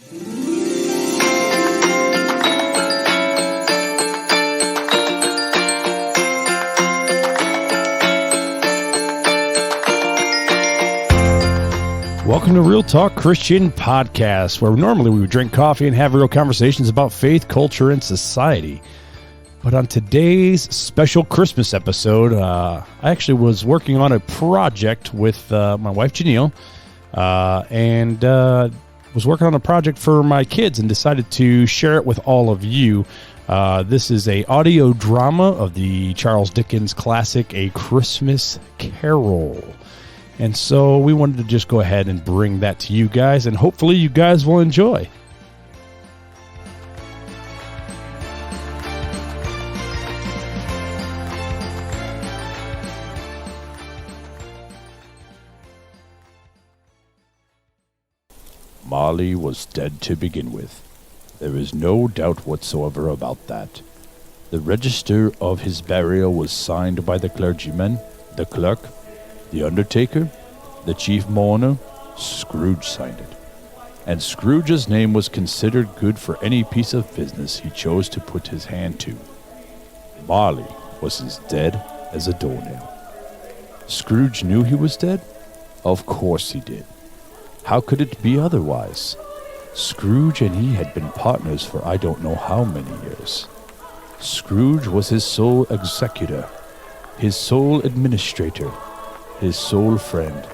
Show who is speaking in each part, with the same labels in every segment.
Speaker 1: Welcome to Real Talk Christian Podcast, where normally we would drink coffee and have real conversations about faith, culture, and society. But on today's special Christmas episode, I actually was working on a project with my wife, Janelle, and was working on a project for my kids and decided to share it with all of you. This is a audio drama of the Charles Dickens classic, A Christmas Carol. And so we wanted to just go ahead and bring that to you guys, and hopefully you guys will enjoy. Marley was dead to begin with. There is no doubt whatsoever about that. The register of his burial was signed by the clergyman, the clerk, the undertaker, the chief mourner. Scrooge signed it. And Scrooge's name was considered good for any piece of business he chose to put his hand to. Marley was as dead as a doornail. Scrooge knew he was dead? Of course he did. How could it be otherwise? Scrooge and he had been partners for I don't know how many years. Scrooge was his sole executor, his sole administrator, his sole friend,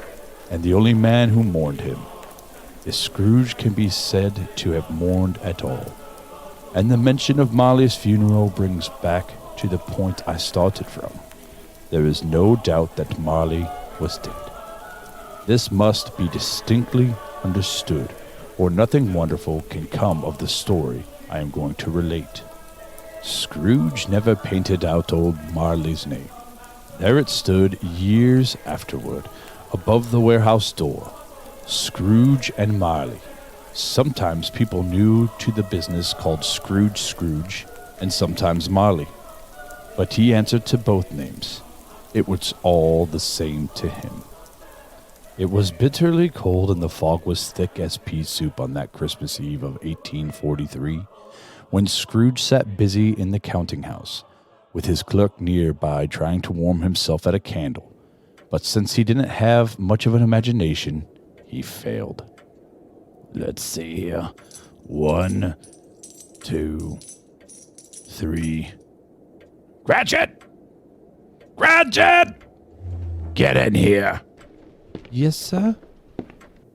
Speaker 1: and the only man who mourned him, if Scrooge can be said to have mourned at all. And the mention of Marley's funeral brings back to the point I started from. There is no doubt that Marley was dead. This must be distinctly understood, or nothing wonderful can come of the story I am going to relate. Scrooge never painted out old Marley's name. There it stood years afterward, above the warehouse door. Scrooge and Marley. Sometimes people new to the business called Scrooge, and sometimes Marley. But he answered to both names. It was all the same to him. It was bitterly cold and the fog was thick as pea soup on that Christmas Eve of 1843, when Scrooge sat busy in the counting house, with his clerk nearby trying to warm himself at a candle. But since he didn't have much of an imagination, he failed. Let's see here. 1, 2, 3. Cratchit! Cratchit! Get in here. Yes, sir?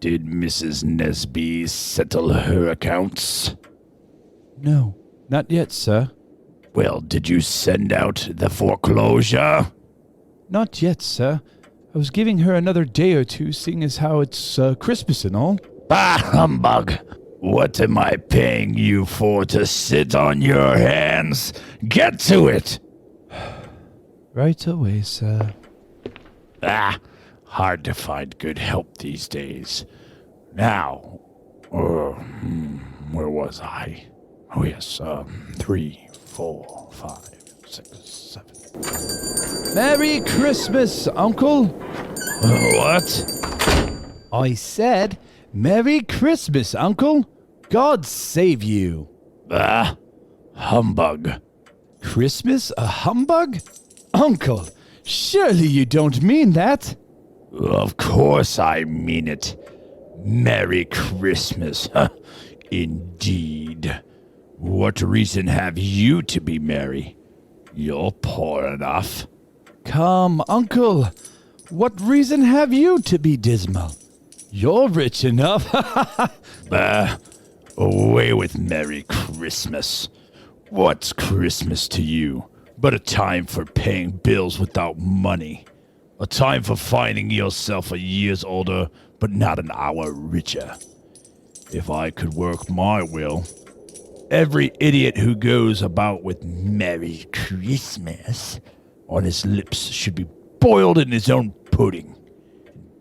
Speaker 1: Did Mrs. Nesby settle her accounts? No, not yet, sir. Well, did you send out the foreclosure? Not yet, sir. I was giving her another day or two, seeing as how it's Christmas and all. Bah, humbug! What am I paying you for to sit on your hands? Get to it! Right away, sir. Hard to find good help these days. Now, where was I? Oh, yes, 3, 4, 5, 6, 7. Merry Christmas, Uncle! What? I said, Merry Christmas, Uncle! God save you! Humbug. Christmas a humbug? Uncle, surely you don't mean that? Of course I mean it. Merry Christmas. Indeed. What reason have you to be merry? You're poor enough. Come, Uncle. What reason have you to be dismal? You're rich enough. Away with Merry Christmas. What's Christmas to you but a time for paying bills without money? A time for finding yourself a years older, but not an hour richer. If I could work my will, every idiot who goes about with Merry Christmas on his lips should be boiled in his own pudding,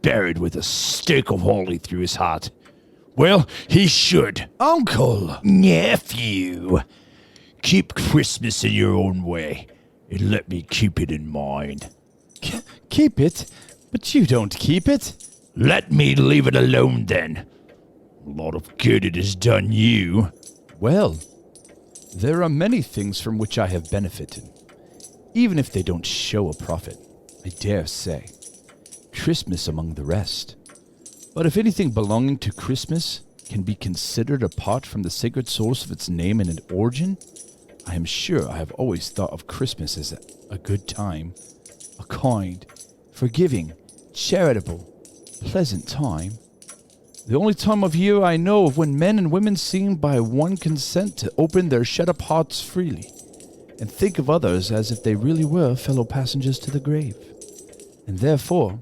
Speaker 1: buried with a stake of holly through his heart. Well, he should. Uncle! Nephew! Keep Christmas in your own way, and let me keep it in mine. Keep it? But you don't keep it. Let me leave it alone, then. A lot of good it has done you.
Speaker 2: Well, there are many things from which I have benefited, even if they don't show a profit, I dare say. Christmas among the rest. But if anything belonging to Christmas can be considered apart from the sacred source of its name and its origin, I am sure I have always thought of Christmas as a good time, a kind, forgiving, charitable, pleasant time. The only time of year I know of when men and women seem by one consent to open their shut-up hearts freely, and think of others as if they really were fellow passengers to the grave. And therefore,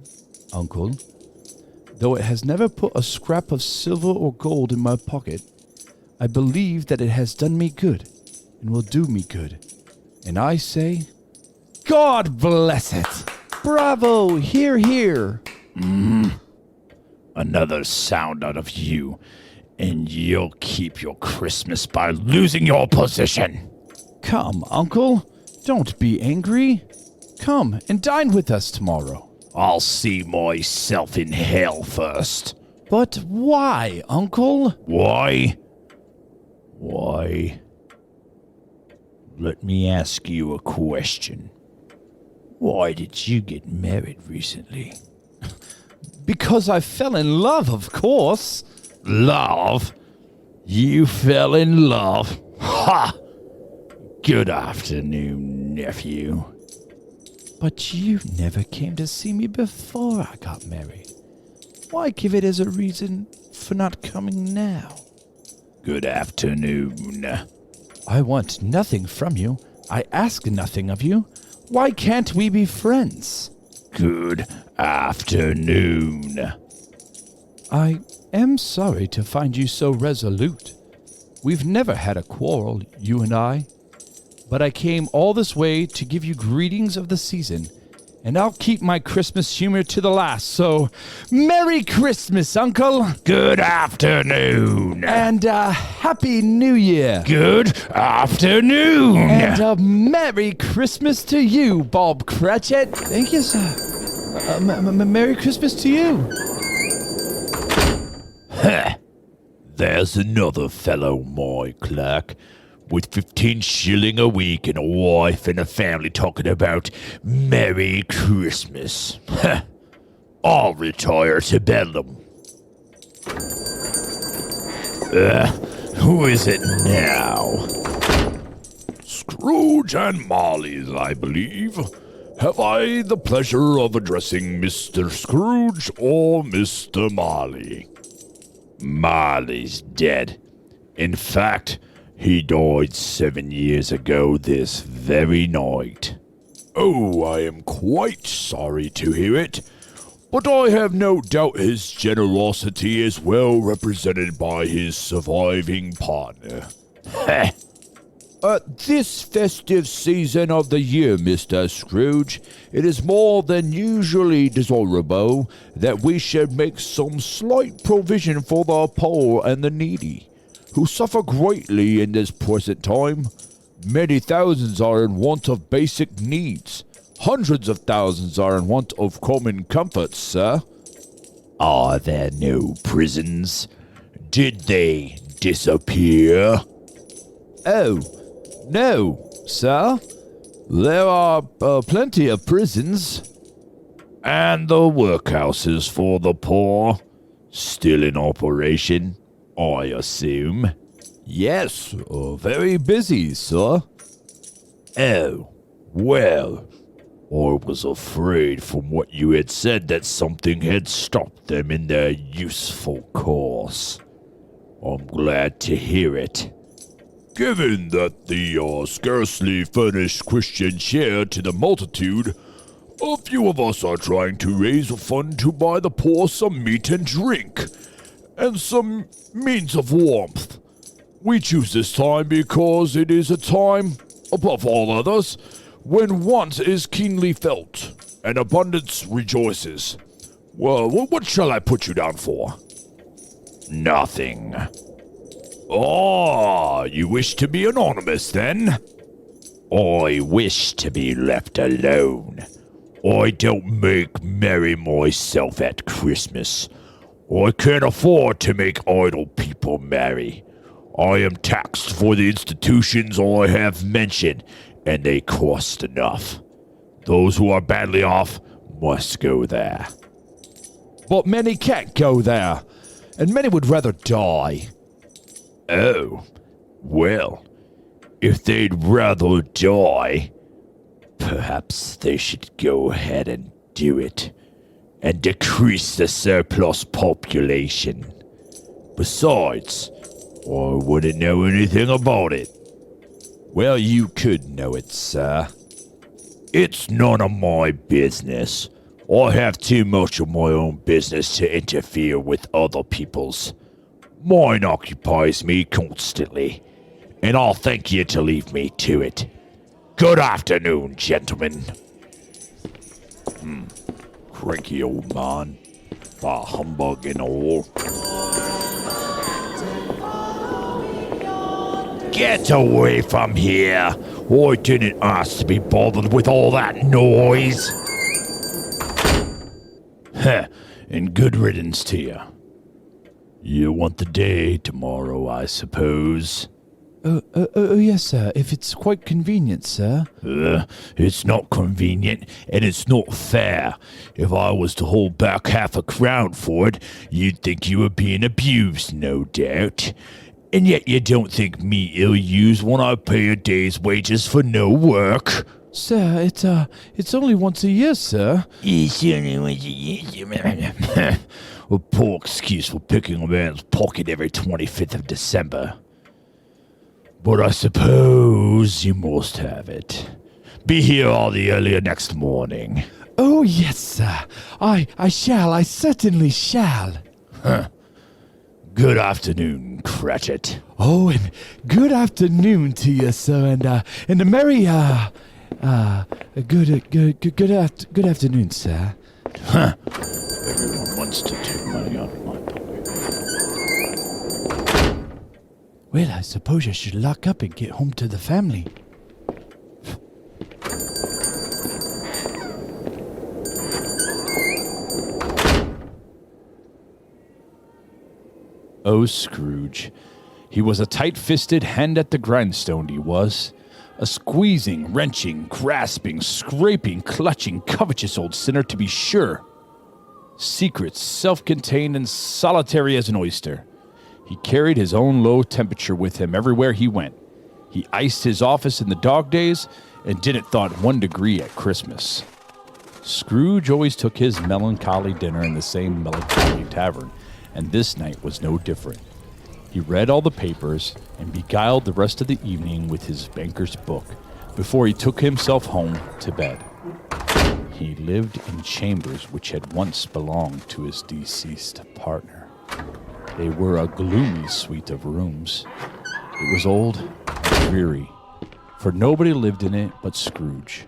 Speaker 2: Uncle, though it has never put a scrap of silver or gold in my pocket, I believe that it has done me good, and will do me good. And I say, God bless it! Bravo! Hear, hear!
Speaker 1: Another sound out of you, and you'll keep your Christmas by losing your position.
Speaker 2: Come, Uncle, don't be angry. Come and dine with us tomorrow.
Speaker 1: I'll see myself in hell first.
Speaker 2: But why, Uncle?
Speaker 1: Why? Why? Let me ask you a question. Why did you get married recently?
Speaker 2: Because I fell in love, of course.
Speaker 1: Love? You fell in love? Ha! Good afternoon, nephew.
Speaker 2: But you never came to see me before I got married. Why give it as a reason for not coming now?
Speaker 1: Good afternoon.
Speaker 2: I want nothing from you. I ask nothing of you. Why can't we be friends?
Speaker 1: Good afternoon.
Speaker 2: I am sorry to find you so resolute. We've never had a quarrel, you and I. But I came all this way to give you greetings of the season, and I'll keep my Christmas humor to the last, so Merry Christmas, Uncle!
Speaker 1: Good afternoon!
Speaker 2: And Happy New Year!
Speaker 1: Good afternoon!
Speaker 2: And a Merry Christmas to you, Bob Cratchit! Thank you, sir. Merry Christmas to you!
Speaker 1: There's another fellow, my clerk, with 15 shilling a week and a wife and a family talking about Merry Christmas. I'll retire to Bedlam. Who is it now? Scrooge and Marley's, I believe. Have I the pleasure of addressing Mr. Scrooge or Mr. Marley? Marley's dead. In fact, he died 7 years ago this very night. Oh, I am quite sorry to hear it, but I have no doubt his generosity is well represented by his surviving partner. At this festive season of the year, Mr. Scrooge, it is more than usually desirable that we should make some slight provision for the poor and the needy, who suffer greatly in this present time. Many thousands are in want of basic needs. Hundreds of thousands are in want of common comforts, sir. Are there no prisons? Did they disappear? Oh, no, sir. There are plenty of prisons. And the workhouses for the poor? Still in operation, I assume. Yes, very busy, sir. Oh, well, I was afraid from what you had said that something had stopped them in their useful course. I'm glad to hear it. Given that the scarcely furnished Christian share to the multitude, a few of us are trying to raise a fund to buy the poor some meat and drink, and some means of warmth. We choose this time because it is a time, above all others, when want is keenly felt, and abundance rejoices. Well, what shall I put you down for? Nothing. Oh, you wish to be anonymous, then? I wish to be left alone. I don't make merry myself at Christmas. I can't afford to make idle people marry. I am taxed for the institutions I have mentioned, and they cost enough. Those who are badly off must go there.
Speaker 2: But many can't go there, and many would rather die.
Speaker 1: Oh, well, if they'd rather die, perhaps they should go ahead and do it, and decrease the surplus population. Besides, I wouldn't know anything about it.
Speaker 2: Well, you could know it, sir.
Speaker 1: It's none of my business. I have too much of my own business to interfere with other people's. Mine occupies me constantly, and I'll thank you to leave me to it. Good afternoon, gentlemen. Cranky old man. Bah humbug and all. Get away from here! I didn't ask to be bothered with all that noise! Heh, and good riddance to you. You want the day tomorrow, I suppose?
Speaker 2: Oh, yes, sir, if it's quite convenient, sir.
Speaker 1: It's not convenient, and it's not fair. If I was to hold back half a crown for it, you'd think you were being abused, no doubt. And yet you don't think me ill-used when I pay a day's wages for no work.
Speaker 2: Sir, it's only once a year, sir.
Speaker 1: It's only once a year. A poor excuse for picking a man's pocket every 25th of December. But I suppose you must have it. Be here all the earlier next morning.
Speaker 2: Oh, yes, sir. I certainly shall.
Speaker 1: Good afternoon, Cratchit.
Speaker 2: Oh, and good afternoon to you, sir, and a merry, good afternoon, sir.
Speaker 1: Everyone wants to take money out of my pocket.
Speaker 2: Well, I suppose I should lock up and get home to the family. Oh, Scrooge. He was a tight-fisted hand at the grindstone, he was. A squeezing, wrenching, grasping, scraping, clutching, covetous old sinner, to be sure. Secret, self-contained, and solitary as an oyster. He carried his own low temperature with him everywhere he went. He iced his office in the dog days and didn't thaw 1 degree at Christmas. Scrooge always took his melancholy dinner in the same melancholy tavern, and this night was no different. He read all the papers and beguiled the rest of the evening with his banker's book before he took himself home to bed. He lived in chambers which had once belonged to his deceased partner. They were a gloomy suite of rooms. It was old and dreary, for nobody lived in it but Scrooge,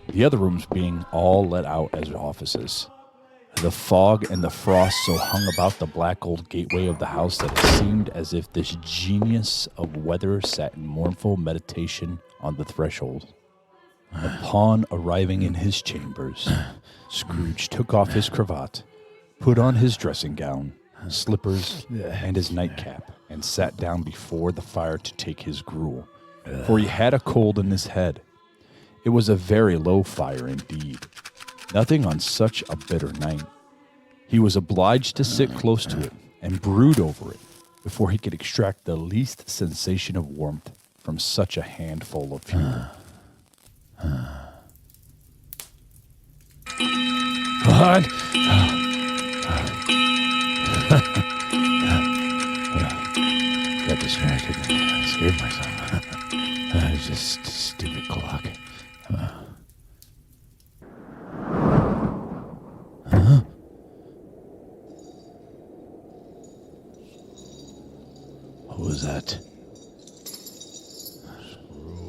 Speaker 2: the other rooms being all let out as offices. The fog and the frost so hung about the black old gateway of the house that it seemed as if this genius of weather sat in mournful meditation on the threshold. Upon arriving in his chambers, Scrooge took off his cravat, put on his dressing gown, slippers, and his nightcap, and sat down before the fire to take his gruel, for he had a cold in his head. It was a very low fire indeed. Nothing on such a bitter night. He was obliged to sit close to it and brood over it before he could extract the least sensation of warmth from such a handful of fuel. What? Got distracted and scared myself. It was just a stupid clock. What was that?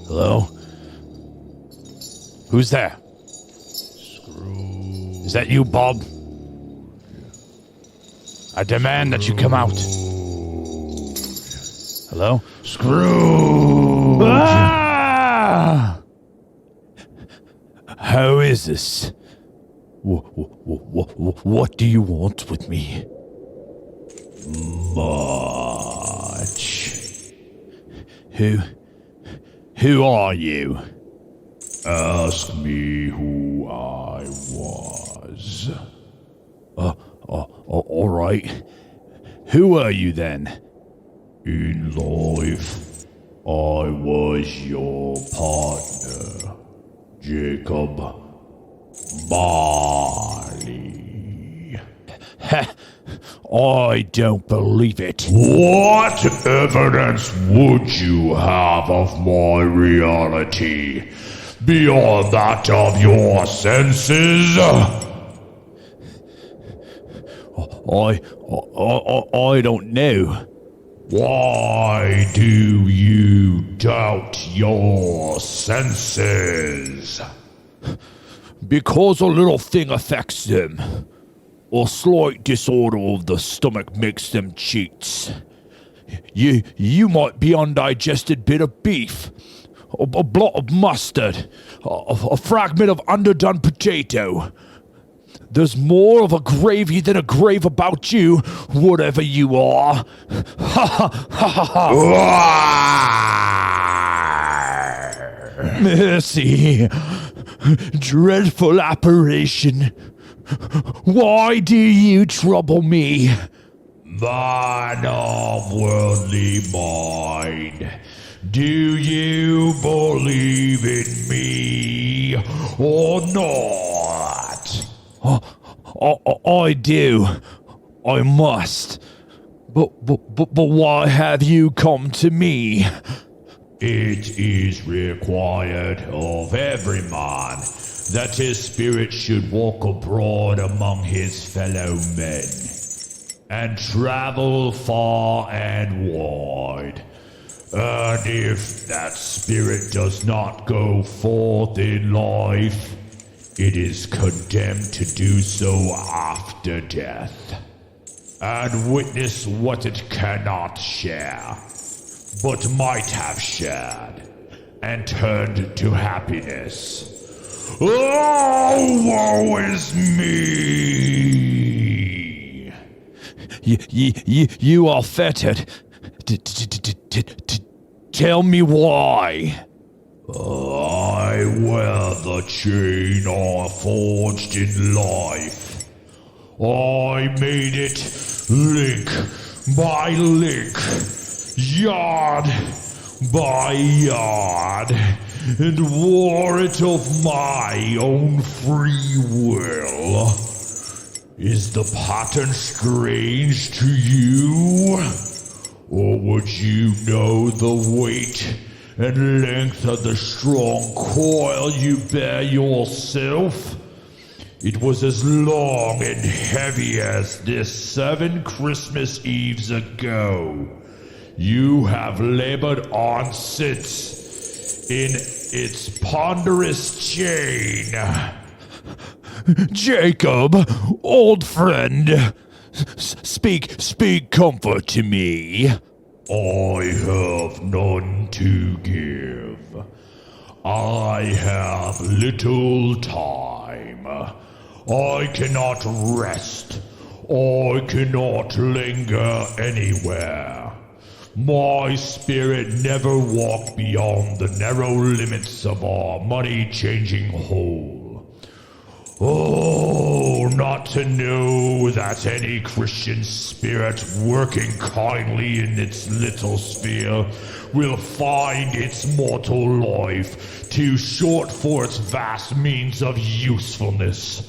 Speaker 2: Hello? Who's there?
Speaker 1: Scrooge.
Speaker 2: Is that you, Bob? I demand that you come out. Hello?
Speaker 1: Scrooge!
Speaker 2: Ah! How is this? What do you want with me?
Speaker 1: much. Who are you? Ask me who I was. All right. Who are you then? In life, I was your partner, Jacob Marley. I don't believe it. What evidence would you have of my reality beyond that of your senses? I don't know. Why do you doubt your senses? Because a little thing affects them. A slight disorder of the stomach makes them cheats. You might be undigested bit of beef, a blot of mustard, a fragment of underdone potato. There's more of a gravy than a grave about you, whatever you are. Ha ha ha ha ha. Mercy, dreadful apparition. Why do you trouble me? Man of worldly mind, do you believe in me or not? I do. I must. But why have you come to me? It is required of every man that his spirit should walk abroad among his fellow men, and travel far and wide. And if that spirit does not go forth in life, it is condemned to do so after death, and witness what it cannot share, but might have shared, and turned to happiness. Oh, woe is me! You are fettered. Tell me why. I wear the chain I forged in life. I made it link by link, yard by yard, and wore it of my own free will. Is the pattern strange to you? Or would you know the weight and length of the strong coil you bear yourself? It was as long and heavy as this 7 Christmas Eves ago. You have labored on since in its ponderous chain. Jacob, old friend, speak comfort to me. I have none to give. I have little time. I cannot rest. I cannot linger anywhere. My spirit never walked beyond the narrow limits of our money-changing hole. Oh, not to know that any Christian spirit working kindly in its little sphere will find its mortal life too short for its vast means of usefulness.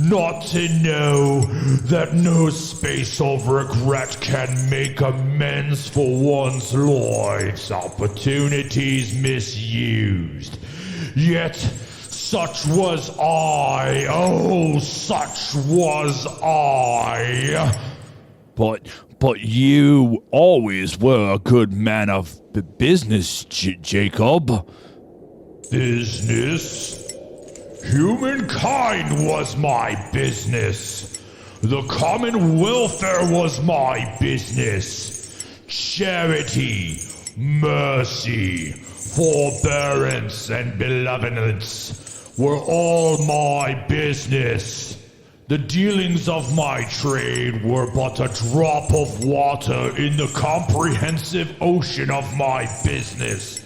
Speaker 1: Not to know that no space of regret can make amends for one's life's opportunities misused. Yet, such was I, oh, such was I. But you always were a good man of business, Jacob. Business? Humankind was my business. The common welfare was my business. Charity, mercy, forbearance, and benevolence were all my business. The dealings of my trade were but a drop of water in the comprehensive ocean of my business.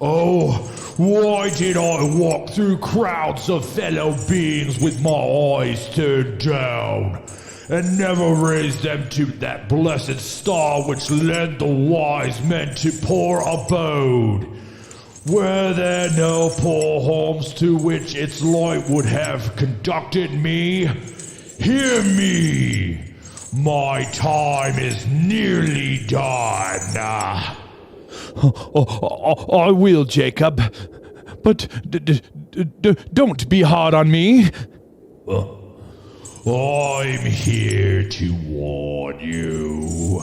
Speaker 1: Oh, why did I walk through crowds of fellow beings with my eyes turned down, and never raise them to that blessed star which led the wise men to poor abode? Were there no poor homes to which its light would have conducted me? Hear me! My time is nearly done.
Speaker 2: I will, Jacob. But don't be hard on me.
Speaker 1: I'm here to warn you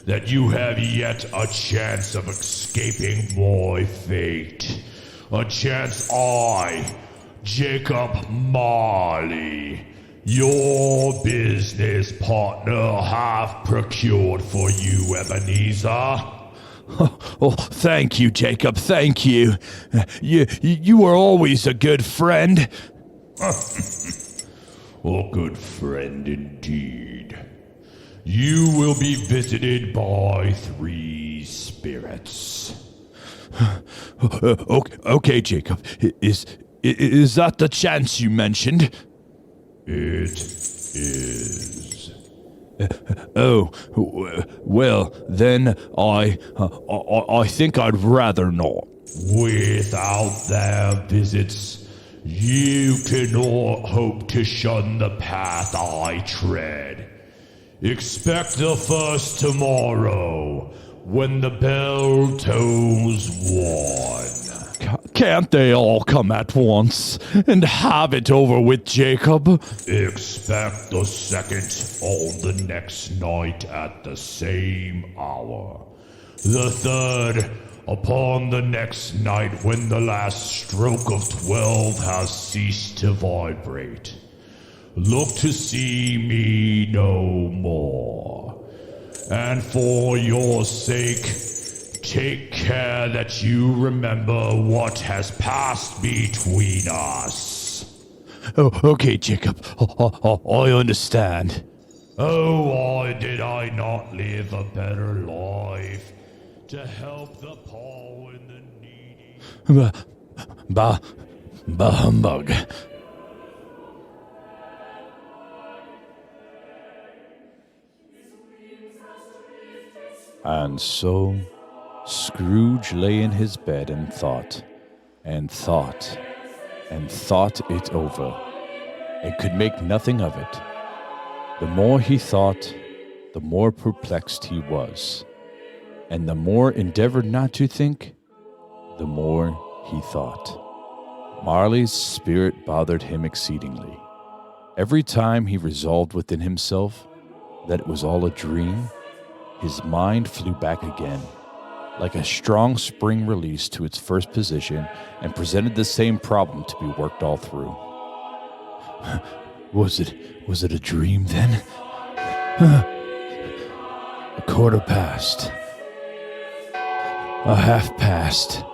Speaker 1: that you have yet a chance of escaping my fate. A chance I, Jacob Marley, your business partner, have procured for you, Ebenezer.
Speaker 2: Oh, thank you, Jacob, thank you. You were always a good friend.
Speaker 1: A good friend indeed. You will be visited by 3 spirits.
Speaker 2: Okay, Jacob. Is that the chance you mentioned?
Speaker 1: It is.
Speaker 2: Oh, well, then I think I'd rather not.
Speaker 1: Without their visits, you cannot hope to shun the path I tread. Expect the first tomorrow, when the bell tolls 1.
Speaker 2: Can't they all come at once and have it over with, Jacob?
Speaker 1: Expect the second on the next night at the same hour. The third upon the next night when the last stroke of 12 has ceased to vibrate. Look to see me no more. And for your sake, take care that you remember what has passed between us.
Speaker 2: Oh, okay, Jacob. I understand.
Speaker 1: Oh, why did I not live a better life to help the poor and the needy?
Speaker 2: Bah humbug. And so Scrooge lay in his bed and thought it over, and could make nothing of it. The more he thought, the more perplexed he was, and the more endeavored not to think, the more he thought. Marley's spirit bothered him exceedingly. Every time he resolved within himself that it was all a dream, his mind flew back again, like a strong spring released to its first position, and presented the same problem to be worked all through. Was it a dream then? A quarter past. A half past.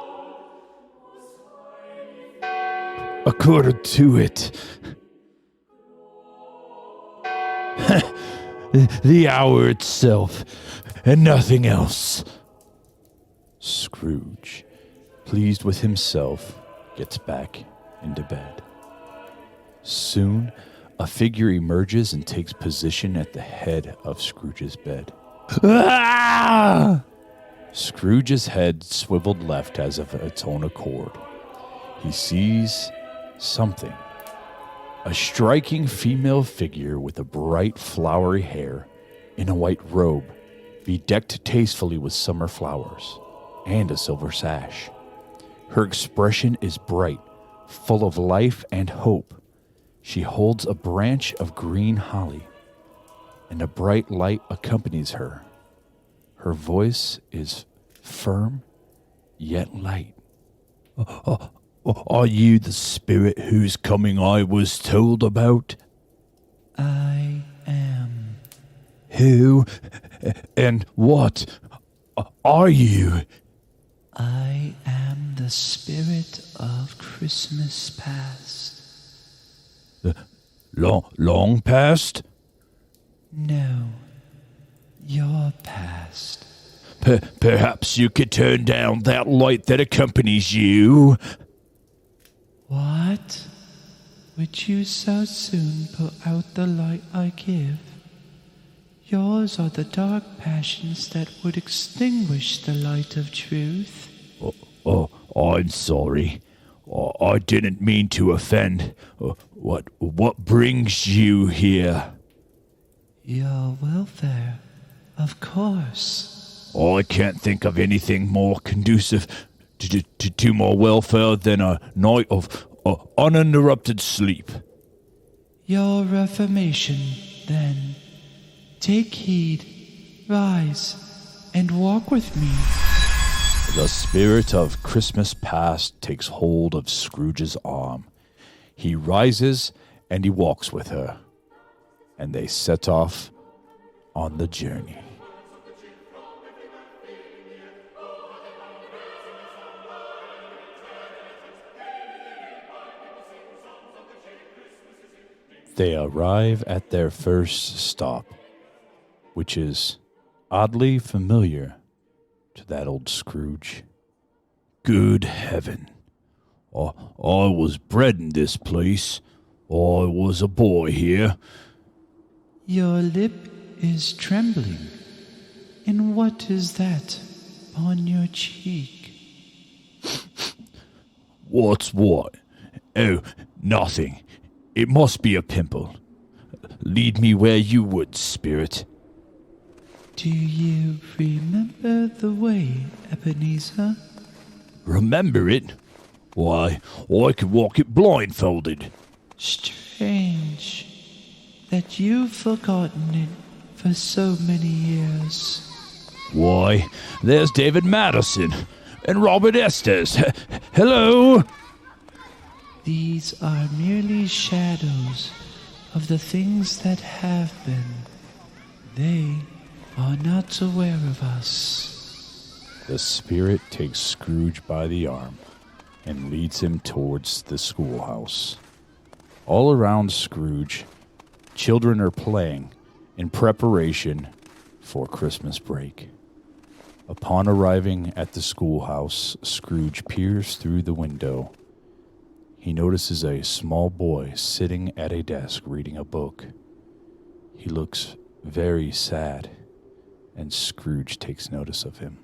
Speaker 2: A quarter to it. The hour itself, and nothing else. Scrooge, pleased with himself, gets back into bed. Soon, a figure emerges and takes position at the head of Scrooge's bed. Ah! Scrooge's head swiveled left as of its own accord. He sees something. A striking female figure with a bright flowery hair, in a white robe, bedecked tastefully with summer flowers, and a silver sash. Her expression is bright, full of life and hope. She holds a branch of green holly, and a bright light accompanies her. Her voice is firm, yet light. Are you the spirit whose coming I was told about? I am. Who and what are you? I am the spirit of Christmas past.
Speaker 1: Long past?
Speaker 2: No, your past.
Speaker 1: Perhaps you could turn down that light that accompanies you.
Speaker 2: What? Would you so soon put out the light I give? Yours are the dark passions that would extinguish the light of truth.
Speaker 1: Oh, I'm sorry. I didn't mean to offend. What brings you here?
Speaker 2: Your welfare, of course.
Speaker 1: I can't think of anything more conducive to my welfare than a night of uninterrupted sleep.
Speaker 2: Your reformation, then. Take heed, rise, and walk with me.
Speaker 1: The spirit of Christmas past takes hold of Scrooge's arm. He rises and he walks with her, and they set off on the journey. They arrive at their first stop, which is oddly familiar to that old Scrooge. Good heaven. I was bred in this place. I was a boy here.
Speaker 2: Your lip is trembling. And what is that on your cheek?
Speaker 1: What's what? Oh, nothing. It must be a pimple. Lead me where you would, spirit.
Speaker 2: Do you remember the way, Ebenezer?
Speaker 1: Remember it? Why, I could walk it blindfolded.
Speaker 2: Strange that you've forgotten it for so many years.
Speaker 1: Why, there's David Madison and Robert Estes. Hello?
Speaker 2: These are merely shadows of the things that have been. They are not aware of us.
Speaker 1: The spirit takes Scrooge by the arm and leads him towards the schoolhouse. All around Scrooge, children are playing in preparation for Christmas break. Upon arriving at the schoolhouse, Scrooge peers through the window. He notices a small boy sitting at a desk reading a book. He looks very sad, and Scrooge takes notice of him.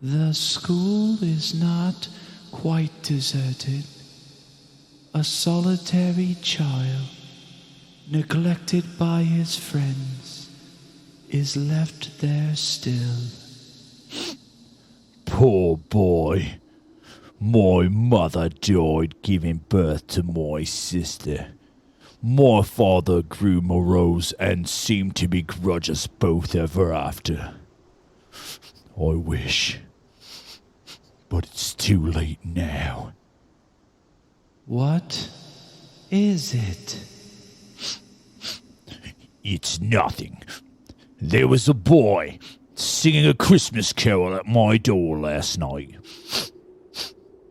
Speaker 2: The school is not quite deserted. A solitary child, neglected by his friends, is left there still.
Speaker 1: Poor boy. My mother died giving birth to my sister. My father grew morose and seemed to begrudge us both ever after. I wish. But it's too late now.
Speaker 2: What is it?
Speaker 1: It's nothing. There was a boy singing a Christmas carol at my door last night.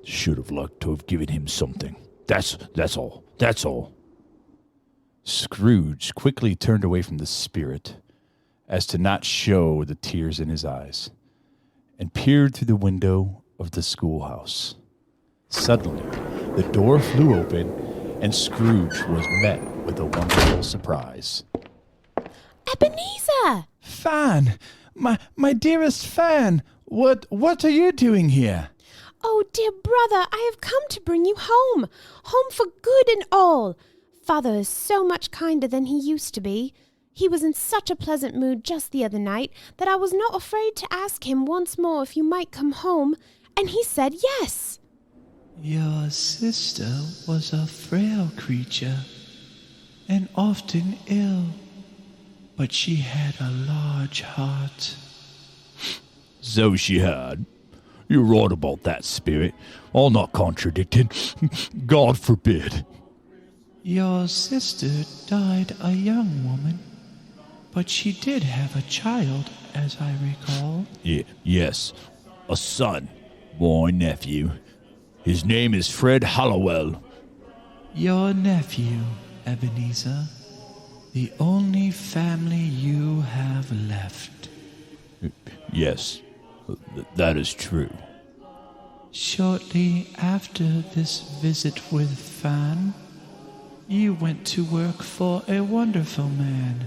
Speaker 1: Should have liked to have given him something. That's all. Scrooge quickly turned away from the spirit, as to not show the tears in his eyes, and peered through the window of the schoolhouse. Suddenly, the door flew open, and Scrooge was met with a wonderful surprise.
Speaker 3: Ebenezer!
Speaker 2: Fan! My dearest Fan! What are you doing here?
Speaker 3: Oh, dear brother, I have come to bring you home. Home for good and all. Father is so much kinder than he used to be. He was in such a pleasant mood just the other night that I was not afraid to ask him once more if you might come home, and he said yes.
Speaker 2: Your sister was a frail creature, and often ill, but she had a large heart.
Speaker 1: So she had. You're right about that, spirit. I'll not contradict it. God forbid.
Speaker 2: Your sister died a young woman, but she did have a child, as I recall.
Speaker 1: Yes, a son, my nephew. His name is Fred Hallowell.
Speaker 2: Your nephew.
Speaker 4: Ebenezer, the only family you have left.
Speaker 1: Yes, that is true.
Speaker 4: Shortly after this visit with Fan, you went to work for a wonderful man,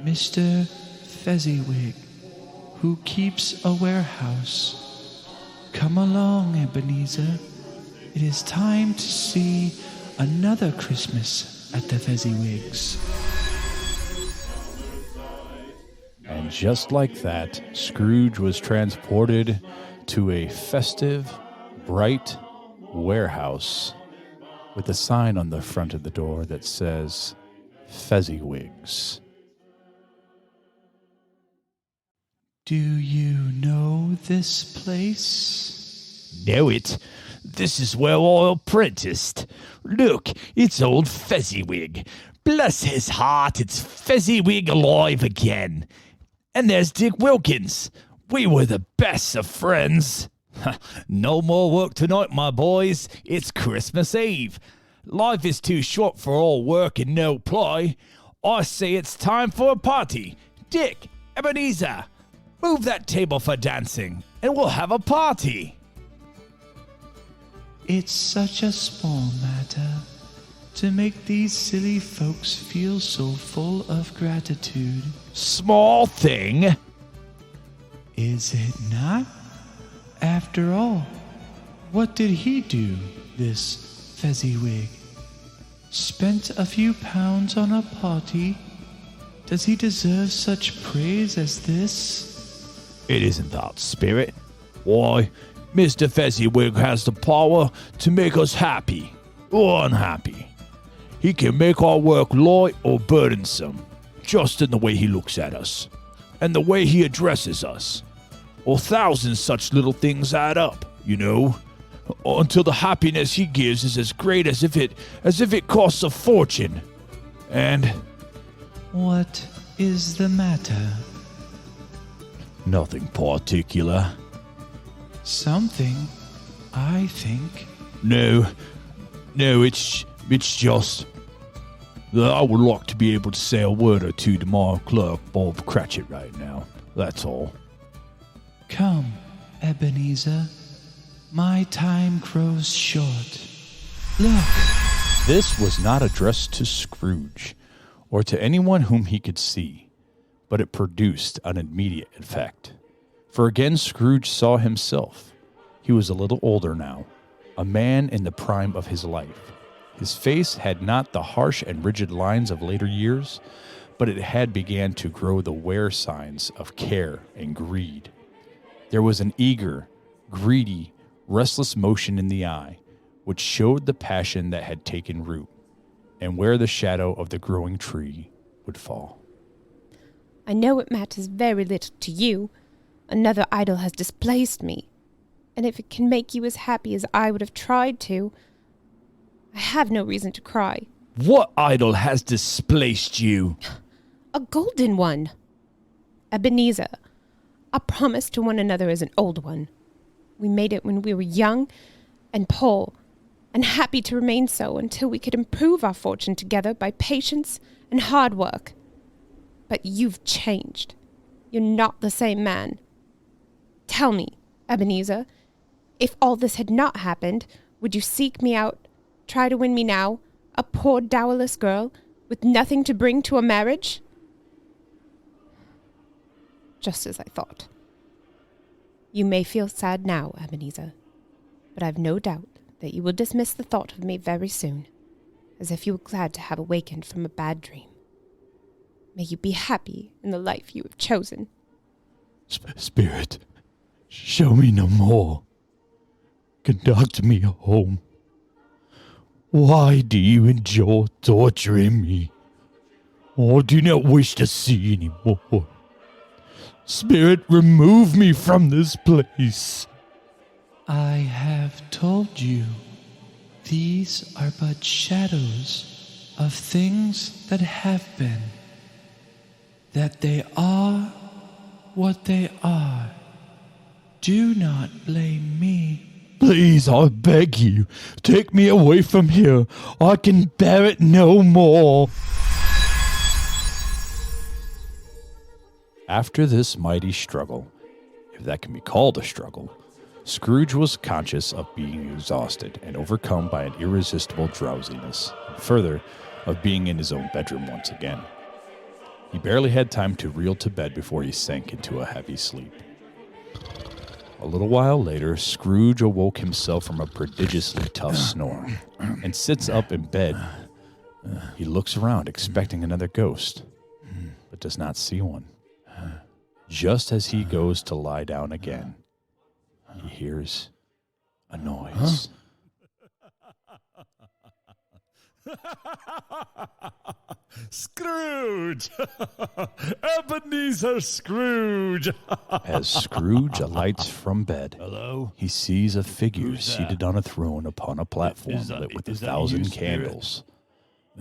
Speaker 4: Mr. Fezziwig, who keeps a warehouse. Come along, Ebenezer. It is time to see another Christmas at the Fezziwigs.
Speaker 2: And just like that, Scrooge was transported to a festive, bright warehouse with a sign on the front of the door that says, Fezziwigs.
Speaker 4: Do you know this place?
Speaker 5: Know it? This is where I apprenticed. Look, it's old Fezziwig. Bless his heart, it's Fezziwig alive again. And there's Dick Wilkins. We were the best of friends. No more work tonight, my boys. It's Christmas Eve. Life is too short for all work and no play. I say it's time for a party. Dick, Ebenezer, move that table for dancing, and we'll have a party.
Speaker 4: It's such a small matter to make these silly folks feel so full of gratitude.
Speaker 5: Small thing.
Speaker 4: Is it not? After all, what did he do, this Fezziwig? Spent a few pounds on a party? Does he deserve such praise as this?
Speaker 5: It isn't that, Spirit. Why, Mr. Fezziwig has the power to make us happy or unhappy. He can make our work light or burdensome, just in the way he looks at us, and the way he addresses us. Or thousands such little things add up, you know, until the happiness he gives is as great as if it costs a fortune. And
Speaker 4: what is the matter?
Speaker 5: Nothing particular.
Speaker 4: Something, I think.
Speaker 5: No, it's just that I would like to be able to say a word or two to my clerk, Bob Cratchit, right now. That's all.
Speaker 4: Come, Ebenezer. My time grows short. Look.
Speaker 2: This was not addressed to Scrooge, or to anyone whom he could see, but it produced an immediate effect. For again Scrooge saw himself. He was a little older now, a man in the prime of his life. His face had not the harsh and rigid lines of later years, but it had began to grow the wear signs of care and greed. There was an eager, greedy, restless motion in the eye, which showed the passion that had taken root, and where the shadow of the growing tree would fall.
Speaker 3: I know it matters very little to you. Another idol has displaced me. And if it can make you as happy as I would have tried to, I have no reason to cry.
Speaker 5: What idol has displaced you?
Speaker 3: A golden one. Ebenezer, our promise to one another is an old one. We made it when we were young and poor, and happy to remain so until we could improve our fortune together by patience and hard work. But you've changed. You're not the same man. Tell me, Ebenezer, if all this had not happened, would you seek me out, try to win me now, a poor dowerless girl with nothing to bring to a marriage? Just as I thought. You may feel sad now, Ebenezer, but I've no doubt that you will dismiss the thought of me very soon, as if you were glad to have awakened from a bad dream. May you be happy in the life you have chosen.
Speaker 5: Spirit, show me no more. Conduct me home. Why do you enjoy torturing me? I do not wish to see any more. Spirit, remove me from this place.
Speaker 4: I have told you, these are but shadows of things that have been, that they are what they are. Do not blame me
Speaker 5: Please, I beg you, take me away from here. I can bear it no more.
Speaker 1: After this mighty struggle, if that can be called a struggle, Scrooge was conscious of being exhausted and overcome by an irresistible drowsiness, and further, of being in his own bedroom once again. He barely had time to reel to bed before he sank into a heavy sleep. A little while later, Scrooge awoke himself from a prodigiously tough snore and sits up in bed. He looks around, expecting another ghost, but does not see one. Just as he goes to lie down again, he hears a noise.
Speaker 6: Scrooge! Ebenezer Scrooge!
Speaker 1: As Scrooge alights from bed,
Speaker 5: Hello?
Speaker 1: he sees a figure
Speaker 5: Who's that?
Speaker 1: seated on a throne upon a platform lit with
Speaker 5: is that
Speaker 1: 1,000
Speaker 5: you, Spirit?
Speaker 1: candles,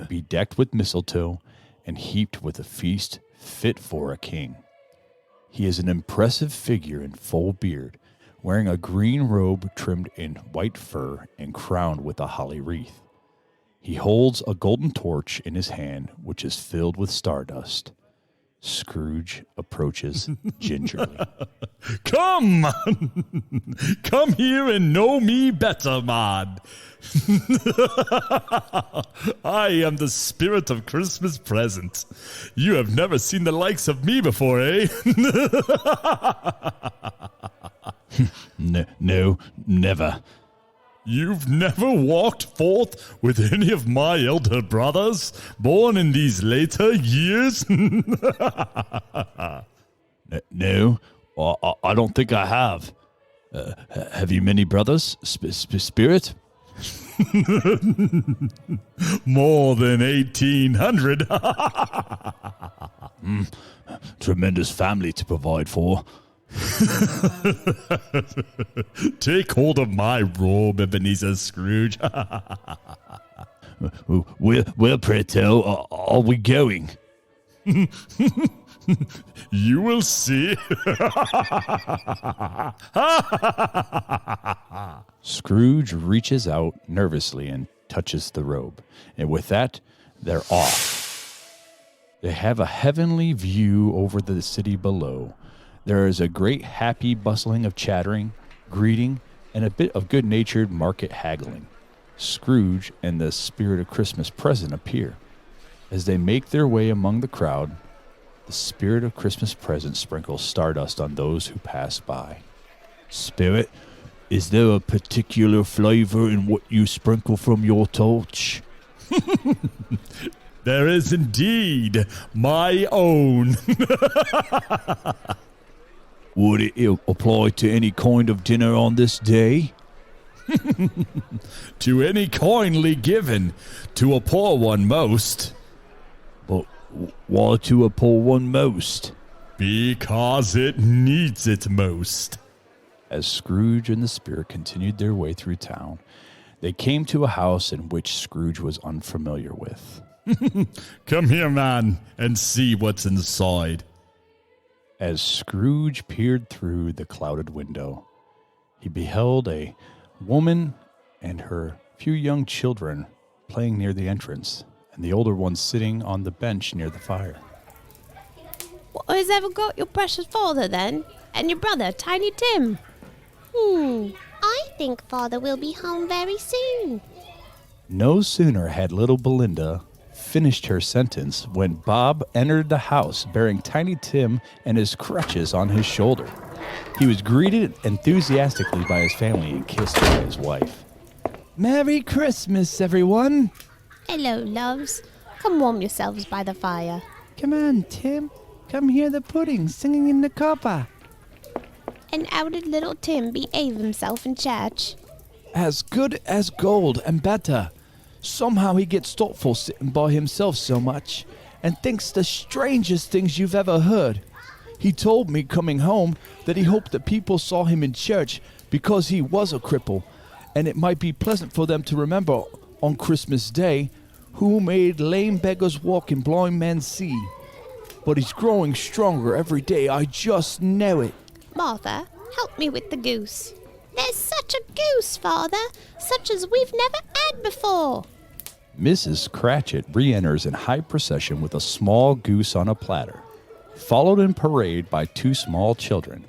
Speaker 1: bedecked with mistletoe and heaped with a feast fit for a king. He is an impressive figure in full beard, wearing a green robe trimmed in white fur and crowned with a holly wreath. He holds a golden torch in his hand, which is filled with stardust. Scrooge approaches gingerly.
Speaker 6: Come! Come here and know me better, man. I am the spirit of Christmas present. You have never seen the likes of me before, eh?
Speaker 1: No, never.
Speaker 6: You've never walked forth with any of my elder brothers, born in these later years?
Speaker 1: No, I don't think I have. Have you many brothers, Spirit?
Speaker 6: More than 1,800.
Speaker 1: Tremendous family to provide for.
Speaker 6: Take hold of my robe, Ebenezer Scrooge.
Speaker 1: Where, pray tell, are we going?
Speaker 6: You will see.
Speaker 1: Scrooge reaches out nervously and touches the robe, and with that, they're off. They have a heavenly view over the city below. There is a great happy bustling of chattering, greeting, and a bit of good-natured market haggling. Scrooge and the spirit of Christmas present appear. As they make their way among the crowd, the spirit of Christmas present sprinkles stardust on those who pass by.
Speaker 5: Spirit, is there a particular flavor in what you sprinkle from your torch?
Speaker 6: There is indeed my own.
Speaker 5: Would it apply to any kind of dinner on this day?
Speaker 6: To any kindly given, to a poor one most.
Speaker 5: But why to a poor one most?
Speaker 6: Because it needs it most.
Speaker 1: As Scrooge and the spirit continued their way through town, they came to a house in which Scrooge was unfamiliar with.
Speaker 6: Come here, man, and see what's inside.
Speaker 1: As Scrooge peered through the clouded window, he beheld a woman and her few young children playing near the entrance, and the older one sitting on the bench near the fire.
Speaker 3: What has ever got your precious father, then? And your brother, Tiny Tim?
Speaker 7: I think Father will be home very soon.
Speaker 1: No sooner had little Belinda finished her sentence when Bob entered the house bearing Tiny Tim and his crutches on his shoulder. He was greeted enthusiastically by his family and kissed by his wife.
Speaker 2: Merry Christmas, everyone!
Speaker 3: Hello, loves. Come warm yourselves by the fire.
Speaker 2: Come on, Tim. Come hear the pudding singing in the copper.
Speaker 3: And how did little Tim behave himself in church?
Speaker 2: As good as gold and better. Somehow he gets thoughtful sitting by himself so much and thinks the strangest things you've ever heard. He told me coming home that he hoped that people saw him in church because he was a cripple, and it might be pleasant for them to remember on Christmas Day who made lame beggars walk and blind men see. But he's growing stronger every day, I just know it.
Speaker 3: Martha, help me with the goose.
Speaker 7: There's such a goose, Father, such as we've never had before.
Speaker 2: Mrs. Cratchit re-enters in high procession with a small goose on a platter, followed in parade by 2 small children.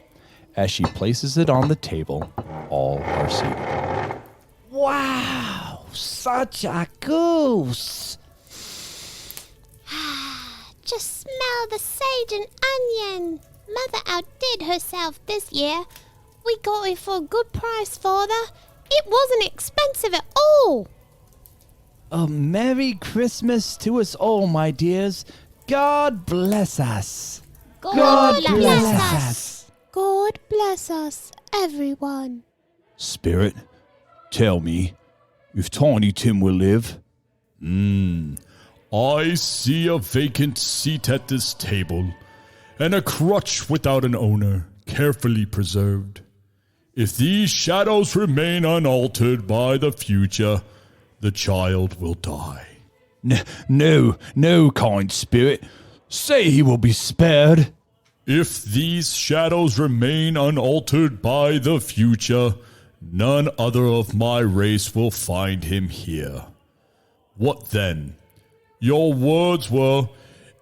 Speaker 2: As she places it on the table, all are seated.
Speaker 5: Wow, such a goose.
Speaker 7: Just smell the sage and onion. Mother outdid herself this year. We got it for a good price, Father. It wasn't expensive at all.
Speaker 5: A Merry Christmas to us all, my dears. God bless us.
Speaker 7: God
Speaker 5: bless us.
Speaker 3: God bless us, everyone.
Speaker 1: Spirit, tell me, if Tiny Tim will live.
Speaker 6: I see a vacant seat at this table, and a crutch without an owner, carefully preserved. If these shadows remain unaltered by the future, the child will die.
Speaker 1: No, kind spirit. Say he will be spared.
Speaker 6: If these shadows remain unaltered by the future, none other of my race will find him here. What then? Your words were,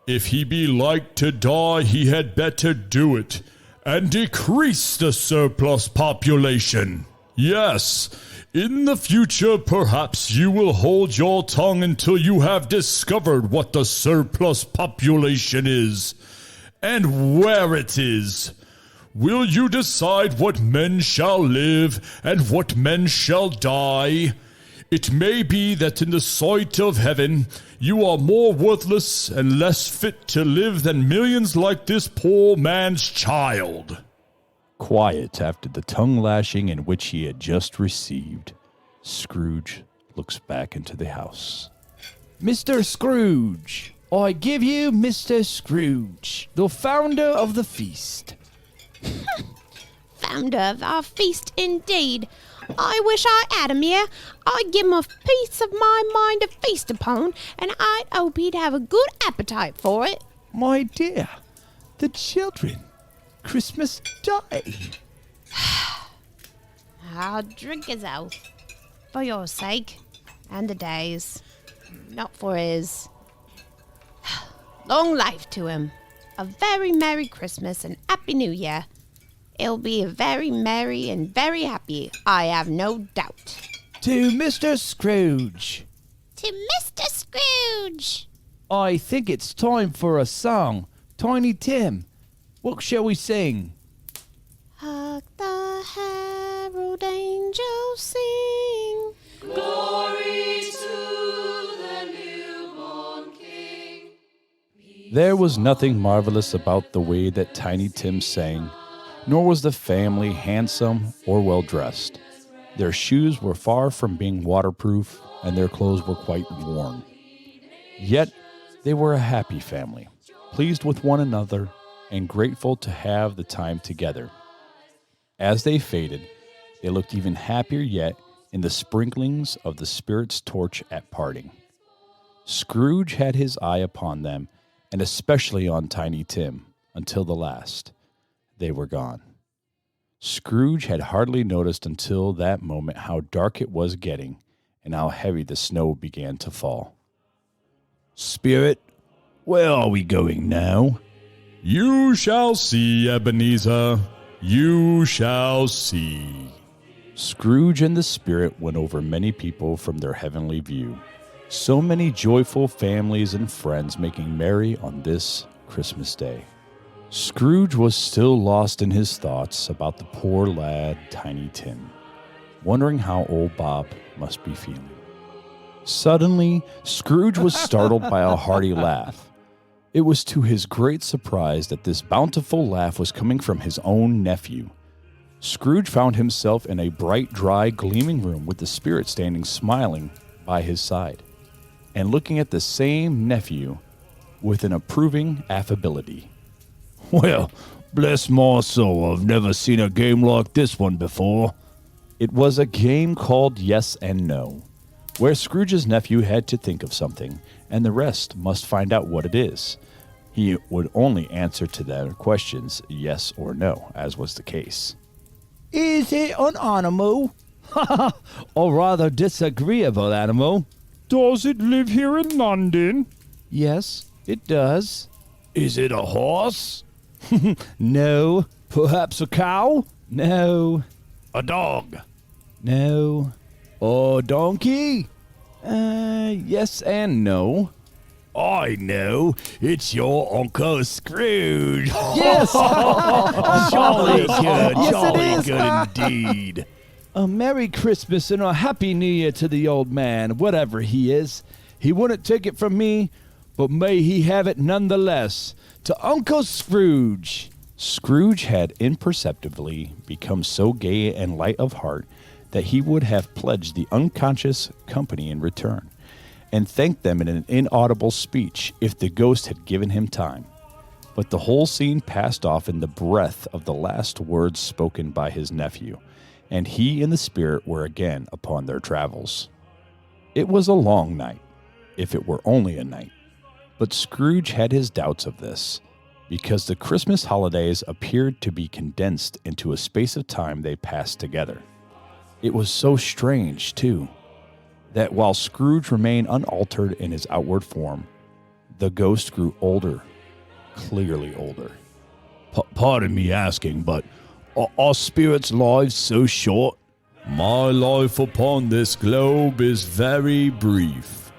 Speaker 6: if he be like to die, he had better do it, and decrease the surplus population. Yes, in the future, perhaps you will hold your tongue until you have discovered what the surplus population is, and where it is. Will you decide what men shall live, and what men shall die? It may be that in the sight of heaven, you are more worthless and less fit to live than millions like this poor man's child.
Speaker 2: Quiet after the tongue lashing in which he had just received, Scrooge looks back into the house.
Speaker 5: Mr. Scrooge, I give you Mr. Scrooge, the founder of the feast.
Speaker 3: Founder of our feast, indeed. I wish I had him here. I'd give him a piece of my mind to feast upon, and I'd hope he'd have a good appetite for it.
Speaker 5: My dear, the children, Christmas Day.
Speaker 3: I'll drink his health, for your sake, and the day's, not for his. Long life to him. A very Merry Christmas and Happy New Year. It'll be a very merry and very happy, I have no doubt.
Speaker 5: To Mr. Scrooge,
Speaker 7: To Mr. Scrooge.
Speaker 5: I think it's time for a song. Tiny Tim, what shall we sing?
Speaker 3: Hark the herald angels sing.
Speaker 2: There was nothing marvelous about the way that Tiny Tim sang, nor was the family handsome or well-dressed. Their shoes were far from being waterproof, and their clothes were quite worn. Yet they were a happy family, pleased with one another, and grateful to have the time together. As they faded, they looked even happier yet in the sprinklings of the Spirit's torch at parting. Scrooge had his eye upon them, and especially on Tiny Tim, until the last. They were gone. Scrooge had hardly noticed until that moment how dark it was getting, and how heavy the snow began to fall.
Speaker 1: Spirit, where are we going now?
Speaker 6: You shall see, Ebenezer. You shall see.
Speaker 2: Scrooge and the Spirit went over many people from their heavenly view. So many joyful families and friends making merry on this Christmas Day. Scrooge was still lost in his thoughts about the poor lad, Tiny Tim, wondering how old Bob must be feeling. Suddenly, Scrooge was startled by a hearty laugh. It was to his great surprise that this bountiful laugh was coming from his own nephew. Scrooge found himself in a bright, dry, gleaming room with the Spirit standing smiling by his side, and looking at the same nephew with an approving affability.
Speaker 1: Well, bless my soul, I've never seen a game like this one before.
Speaker 2: It was a game called Yes and No, where Scrooge's nephew had to think of something, and the rest must find out what it is. He would only answer to their questions yes or no, as was the case. Is it an animal? Or rather disagreeable animal?
Speaker 6: Does it live here in London?
Speaker 2: Yes, it does.
Speaker 5: Is it a horse?
Speaker 2: No. Perhaps a cow? No.
Speaker 5: A dog?
Speaker 2: No. A donkey? Yes and no.
Speaker 5: I know. It's your Uncle Scrooge.
Speaker 2: Yes!
Speaker 5: Jolly good.
Speaker 2: Yes, it
Speaker 5: Jolly
Speaker 2: is.
Speaker 5: good indeed.
Speaker 2: A Merry Christmas and a Happy New Year to the old man, whatever he is. He wouldn't take it from me, but may he have it nonetheless. To Uncle Scrooge.
Speaker 1: Scrooge had imperceptibly become so gay and light of heart that he would have pledged the unconscious company in return, and thanked them in an inaudible speech if the ghost had given him time. But the whole scene passed off in the breath of the last words spoken by his nephew, and he and the spirit were again upon their travels. It was a long night, if it were only a night, but Scrooge had his doubts of this, because the Christmas holidays appeared to be condensed into a space of time they passed together. It was so strange, too, that while Scrooge remained unaltered in his outward form, the ghost grew older, clearly older.
Speaker 5: Pardon me asking, but are spirits' lives so short?
Speaker 6: My life upon this globe is very brief.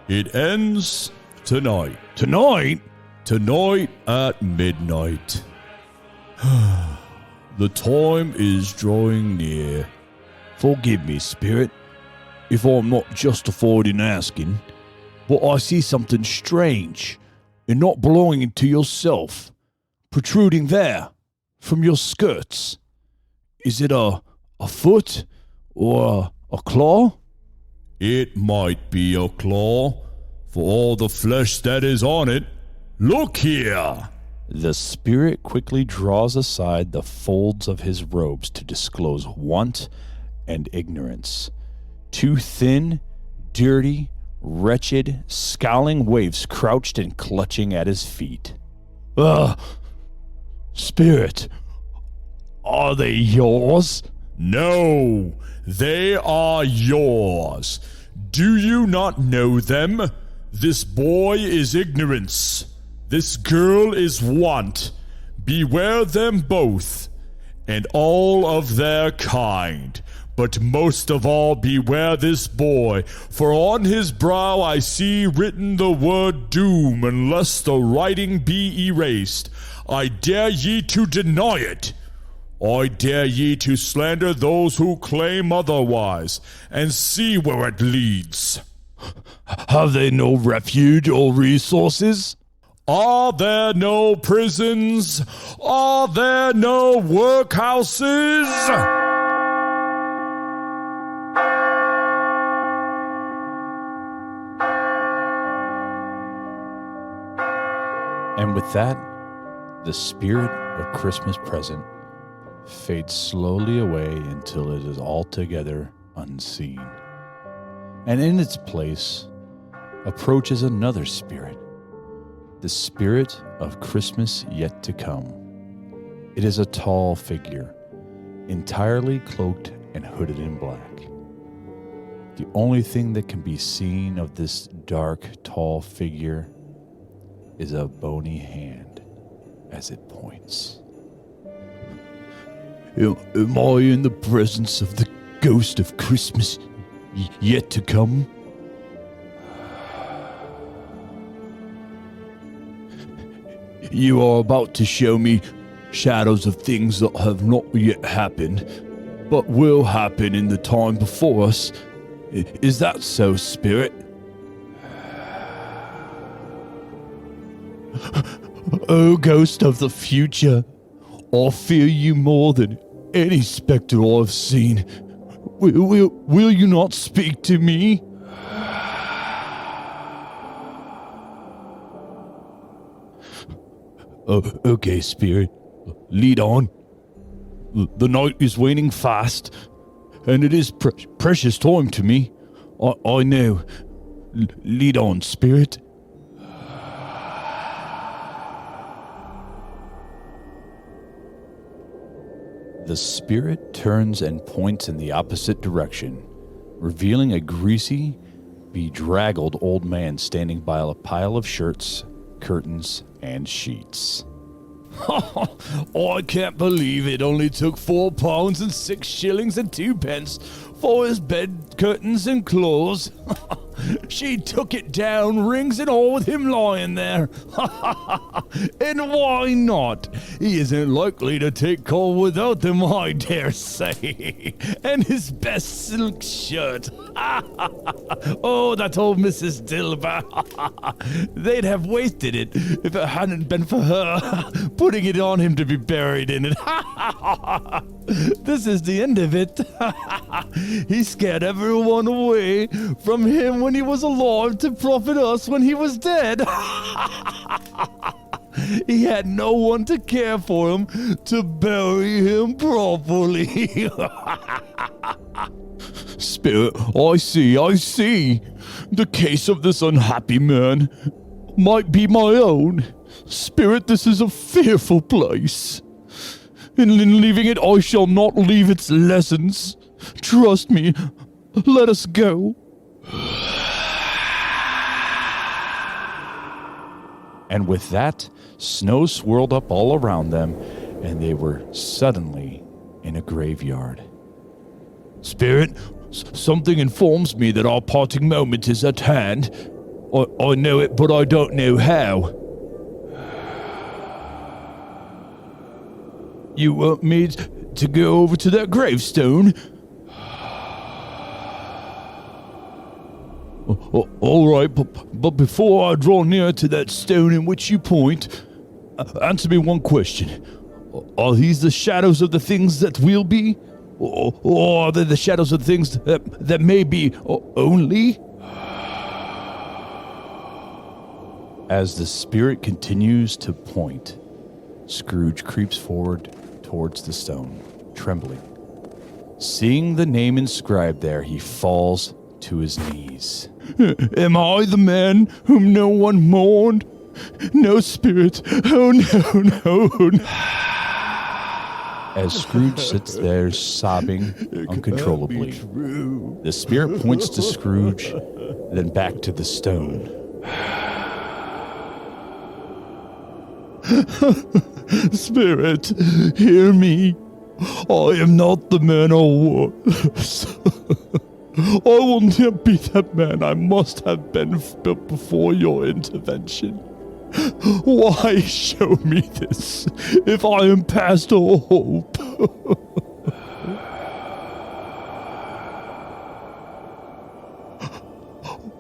Speaker 6: It ends tonight.
Speaker 5: Tonight?
Speaker 6: Tonight at midnight. The time is drawing near.
Speaker 5: Forgive me, spirit, if I'm not justified in asking, but I see something strange and not belonging to yourself protruding there from your skirts. Is it a foot or a claw?
Speaker 6: It might be a claw, for all the flesh that is on it. Look here!
Speaker 1: The spirit quickly draws aside the folds of his robes to disclose want and ignorance. Two thin, dirty, wretched, scowling waifs crouched and clutching at his feet.
Speaker 5: Spirit, are they yours?
Speaker 6: No, they are yours. Do you not know them? This boy is ignorance. This girl is want. Beware them both, and all of their kind. But most of all, beware this boy, for on his brow I see written the word doom, unless the writing be erased. I dare ye to deny it. I dare ye to slander those who claim otherwise, and see where it leads.
Speaker 5: Have they no refuge or resources?
Speaker 6: Are there no prisons? Are there no workhouses?
Speaker 1: And with that, the spirit of Christmas present fades slowly away until it is altogether unseen. And in its place approaches another spirit, the spirit of Christmas yet to come. It is a tall figure, entirely cloaked and hooded in black. The only thing that can be seen of this dark, tall figure is a bony hand as it points.
Speaker 5: Am I in the presence of the ghost of Christmas yet to come? You are about to show me shadows of things that have not yet happened, but will happen in the time before us. Is that so, spirit? Oh, ghost of the future, I fear you more than any spectre I've seen. Will you not speak to me? Okay, spirit, lead on. The night is waning fast, and it is precious time to me. I know. Lead on, spirit.
Speaker 1: The spirit turns and points in the opposite direction, revealing a greasy, bedraggled old man standing by a pile of shirts, curtains, and sheets.
Speaker 5: I can't believe it only took £4 and 6 shillings and 2 pence for his bed curtains and clothes. She took it down, rings and all, with him lying there. And why not? He isn't likely to take cold without them, I dare say. And his best silk shirt. Oh, that old Mrs. Dilber. They'd have wasted it if it hadn't been for her putting it on him to be buried in it. This is the end of it. He scared everyone away from him when he was alive to profit us when he was dead. He had no one to care for him, to bury him properly.
Speaker 6: Spirit, I see. The case of this unhappy man might be my own. Spirit, this is a fearful place. In leaving it, I shall not leave its lessons. Trust me. Let us go.
Speaker 1: And with that, snow swirled up all around them, and they were suddenly in a graveyard.
Speaker 6: Spirit, something informs me that our parting moment is at hand. I know it, but I don't know how. You want me to go over to that gravestone? All right, but before I draw near to that stone in which you point, answer me one question. Are these the shadows of the things that will be? Or are they the shadows of things that may be only?
Speaker 1: As the spirit continues to point, Scrooge creeps forward towards the stone, trembling. Seeing the name inscribed there, he falls to his knees.
Speaker 6: Am I the man whom no one mourned? No, Spirit. Oh, no.
Speaker 1: As Scrooge sits there sobbing uncontrollably, the spirit points to Scrooge, then back to the stone.
Speaker 6: Spirit, hear me. I am not the man I was. I will not be that man I must have been before your intervention. Why show me this if I am past all hope?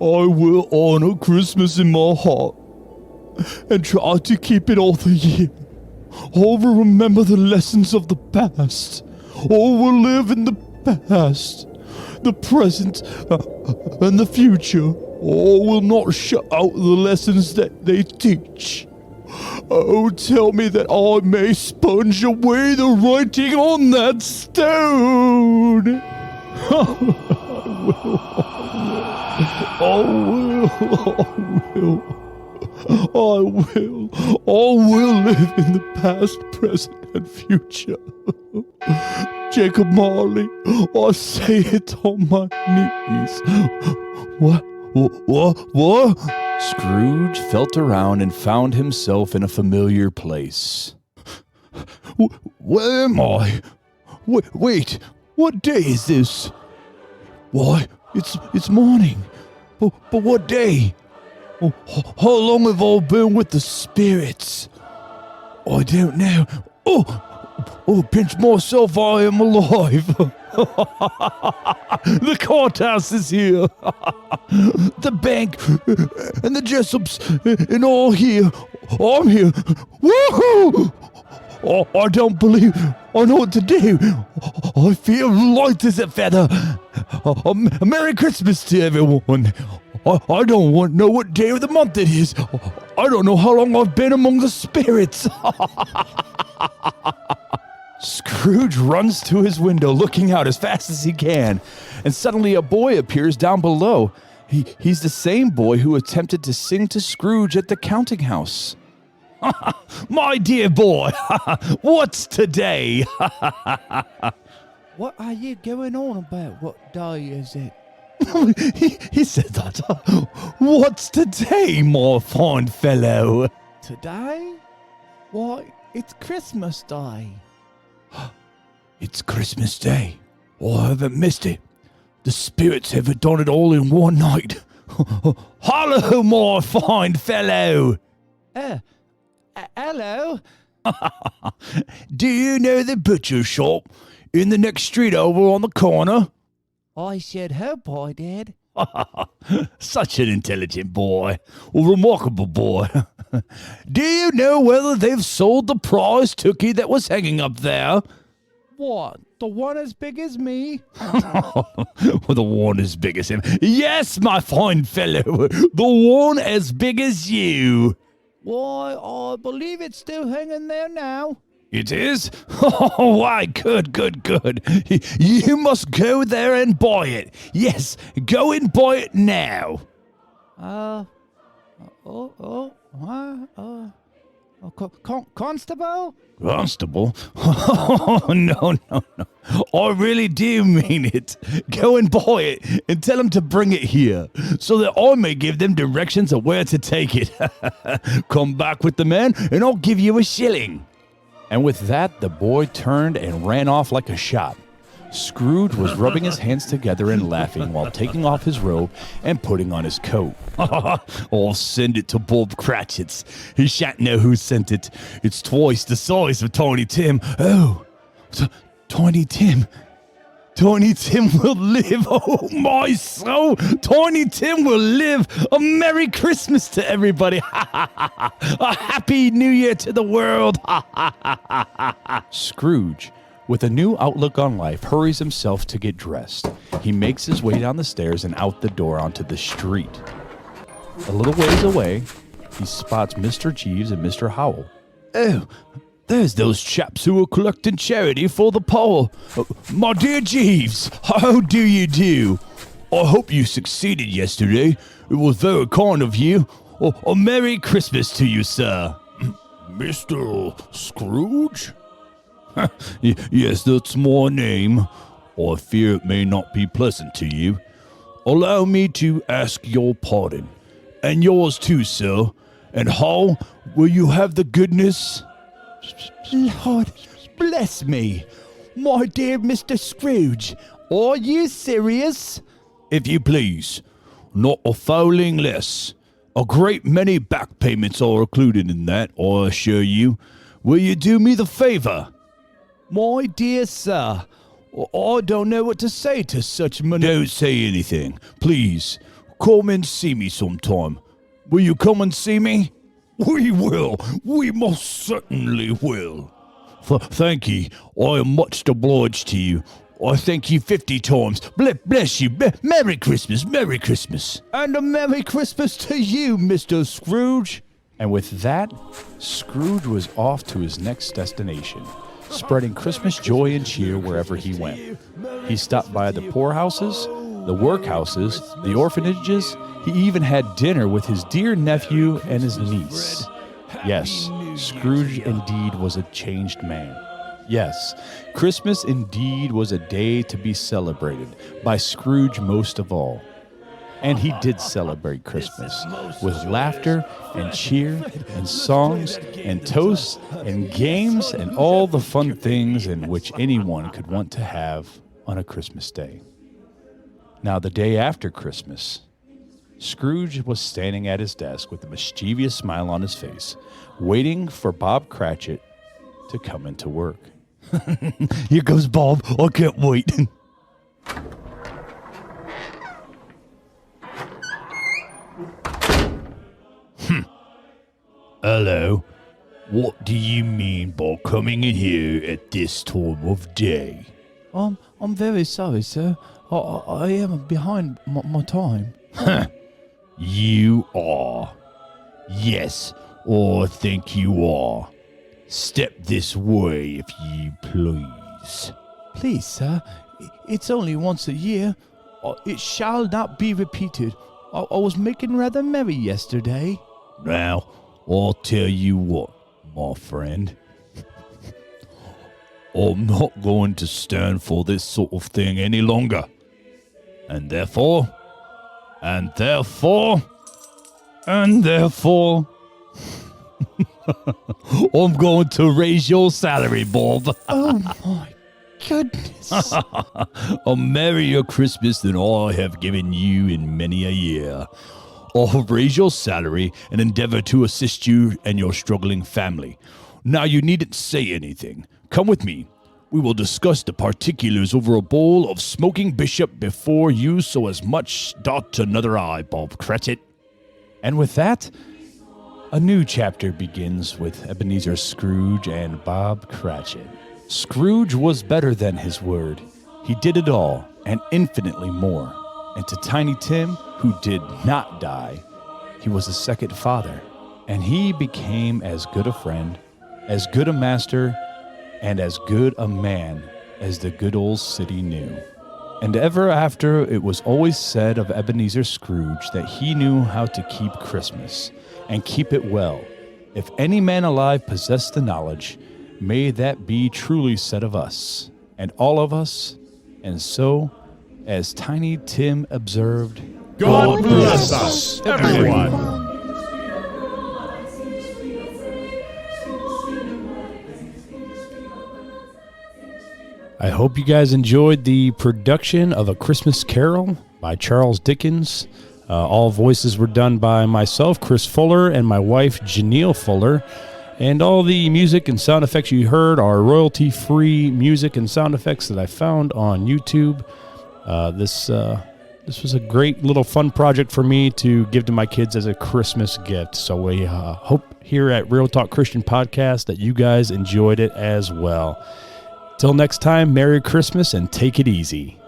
Speaker 6: I will honor Christmas in my heart and try to keep it all the year. I will remember the lessons of the past. I will live in the past, the present, and the future. I will not shut out the lessons that they teach. Oh, tell me that I may sponge away the writing on that stone. I will live in the past, present, and future. Jacob Marley, I say it on my knees. What?
Speaker 1: Scrooge felt around and found himself in a familiar place.
Speaker 6: Where am I? Wait, what day is this? Why, it's morning. But what day? How long have I been with the spirits? I don't know. Oh, pinch myself, I am alive. The courthouse is here. The bank and the Jessops and all here. I'm here. Woohoo! I don't believe I know what to do. I feel light as a feather. A Merry Christmas to everyone. I don't know what day of the month it is. I don't know how long I've been among the spirits.
Speaker 1: Scrooge runs to his window, looking out as fast as he can, and suddenly a boy appears down below. He's the same boy who attempted to sing to Scrooge at the counting house.
Speaker 5: My dear boy, what's today?
Speaker 2: What are you going on about? What day is it?
Speaker 5: he said that. What's today, my fine fellow?
Speaker 2: Today? Why, it's Christmas Day.
Speaker 5: It's Christmas Day. Oh, I haven't missed it. The spirits have done it all in one night. Hello, my fine fellow.
Speaker 2: Hello?
Speaker 5: Do you know the butcher shop in the next street over on the corner?
Speaker 2: I should hope I did.
Speaker 5: Such an intelligent boy. A remarkable boy. Do you know whether they've sold the prize turkey that was hanging up there?
Speaker 2: What? The one as big as me?
Speaker 5: Well, the one as big as him. Yes, my fine fellow. The one as big as you.
Speaker 2: Why, I believe it's still hanging there now.
Speaker 5: It is? Oh, why, good. You must go there and buy it. Yes, go and buy it now.
Speaker 2: Constable?
Speaker 5: Constable? Oh, no. I really do mean it. Go and buy it and tell them to bring it here so that I may give them directions of where to take it. Come back with the man and I'll give you a shilling.
Speaker 1: And with that, the boy turned and ran off like a shot. Scrooge was rubbing his hands together and laughing while taking off his robe and putting on his coat.
Speaker 5: I'll send it to Bob Cratchit's. He shan't know who sent it. It's twice the size of Tiny Tim. Oh, Tiny Tim. Tiny Tim will live. Oh, my soul. Tiny Tim will live. A Merry Christmas to everybody. A Happy New Year to the world.
Speaker 1: Scrooge, with a new outlook on life, hurries himself to get dressed. He makes his way down the stairs and out the door onto the street. A little ways away, he spots Mr. Jeeves and Mr. Howell.
Speaker 5: Oh, there's those chaps who are collecting charity for the poor. My dear Jeeves, how do you do? I hope you succeeded yesterday. It was very kind of you. A Merry Christmas to you, sir.
Speaker 6: Mr. Scrooge?
Speaker 5: Yes, that's my name. I fear it may not be pleasant to you. Allow me to ask your pardon. And yours too, sir. And how will you have the goodness...
Speaker 2: Lord, bless me. My dear Mr. Scrooge, are you serious?
Speaker 5: If you please, not a fouling less. A great many back payments are included in that, I assure you. Will you do me the favor?
Speaker 2: My dear sir, I don't know what to say to such
Speaker 5: Don't say anything. Please, come and see me sometime. Will you come and see me? We will. We most certainly will. Thank ye. I am much obliged to you. I thank you 50 times. Bless you. Merry Christmas. Merry Christmas.
Speaker 2: And a Merry Christmas to you, Mr. Scrooge.
Speaker 1: And with that, Scrooge was off to his next destination, spreading Christmas joy and cheer wherever he went. He stopped by the poorhouses, the workhouses, the orphanages. He even had dinner with his dear nephew and his niece. Yes, Scrooge indeed was a changed man. Yes, Christmas indeed was a day to be celebrated, by Scrooge most of all. And he did celebrate Christmas with laughter and cheer and songs and toasts and games and all the fun things in which anyone could want to have on a Christmas day. Now, the day after Christmas, Scrooge was standing at his desk with a mischievous smile on his face, waiting for Bob Cratchit to come into work.
Speaker 5: Here goes Bob. I can't wait. Hello. What do you mean by coming in here at this time of day?
Speaker 2: I'm very sorry, sir. I am behind my time.
Speaker 5: You are. Yes, I think you are. Step this way, if you please.
Speaker 2: Please, sir, it's only once a year. It shall not be repeated. I was making rather merry yesterday.
Speaker 5: Now, I'll tell you what, my friend. I'm not going to stand for this sort of thing any longer. And therefore, I'm going to raise your salary, Bob.
Speaker 2: Oh my goodness.
Speaker 5: A merrier Christmas than I have given you in many a year. I'll raise your salary and endeavor to assist you and your struggling family. Now you needn't say anything. Come with me. We will discuss the particulars over a bowl of smoking bishop before you so as much dot another eye, Bob Cratchit.
Speaker 2: And with that, a new chapter begins with Ebenezer Scrooge and Bob Cratchit. Scrooge was better than his word. He did it all, and infinitely more. And to Tiny Tim, who did not die, he was a second father. And he became as good a friend, as good a master, and as good a man as the good old city knew. And ever after, it was always said of Ebenezer Scrooge that he knew how to keep Christmas, and keep it well. If any man alive possessed the knowledge, may that be truly said of us, and all of us. And so, as Tiny Tim observed,
Speaker 6: God bless us, everyone.
Speaker 2: I hope you guys enjoyed the production of A Christmas Carol by Charles Dickens. All voices were done by myself, Chris Fuller, and my wife, Janelle Fuller. And all the music and sound effects you heard are royalty-free music and sound effects that I found on YouTube. This was a great little fun project for me to give to my kids as a Christmas gift. So we hope here at Real Talk Christian Podcast that you guys enjoyed it as well. Till next time, Merry Christmas and take it easy.